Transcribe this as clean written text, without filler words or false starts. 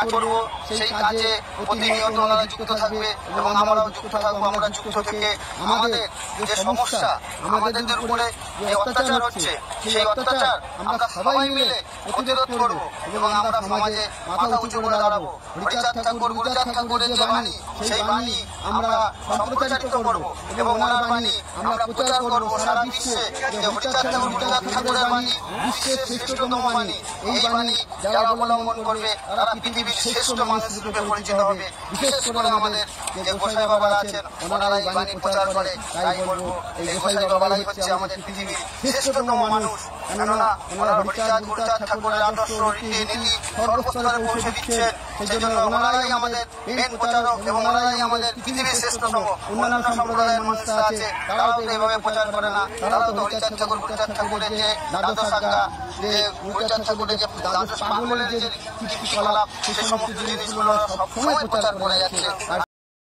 করব সেই কাজে প্রতিনিয়ত ওনারা যুক্ত থাকবে এবং আমরাও যুক্ত থাকবো। আমরা যুক্ত থেকে আমাদের যে সমস্যা, আমাদের উপরে যে অত্যাচার হচ্ছে, সেই অত্যাচার আমরা সবাই মিলে প্রতিরোধ করব এবং আমরা সমাজে মাথা উঁচু করে দাঁড়াবো। হরিচাঁদ ঠাকুর, গুরুচাঁদ ঠাকুরের যে বাণী, সেই বাণী আমরা সম্প্রচারিত করব এবং ওনার বাণী আমরা প্রচার করব সারা বিশ্বে যে হরিচাঁদ ঠাকুর, গুরুচাঁদ ঠাকুরের বাণী বিশ্বের শ্রেষ্ঠতম বাণী। এই বাণী যারা অবলম্বন করবে তারা পৃথিবীর শ্রেষ্ঠ মানুষ রূপে পরিচিত হবে। বিশেষ করে আমাদের যে গোসাই বাবারা আছেন, ওনারা এই বাণী প্রচার করে। তাই বলবো, এই গোসাই বাবারাই হচ্ছে আমাদের পৃথিবীর শ্রেষ্ঠতম মানুষ। কেননা ওনারা হরিচাঁদ, গুরুচাঁদ ঠাকুরের আদর্শ, রীতিনীতি সর্বস্তরে পৌঁছে দিচ্ছেন। সেই জন্য ওনারাই আমাদের মেন প্রচারক এবং ওনারাই আমাদের পৃথিবীর শ্রেষ্ঠতম। অন্যান্য সম্প্রদায়ের মানুষরা আছে, তারাও তো এইভাবে প্রচার করে না। তারাও তো হরিচাঁদ ঠাকুর, গুরুচাঁদ ঠাকুরের যে দ্বাদশ আজ্ঞা, যে গুরুচাঁদ ঠাকুরের যে দ্বাদশ পাগলের যে কীর্তিকলাপ, সেই সমস্ত জিনিসগুলো সবসময় প্রচার করে যাচ্ছে। আর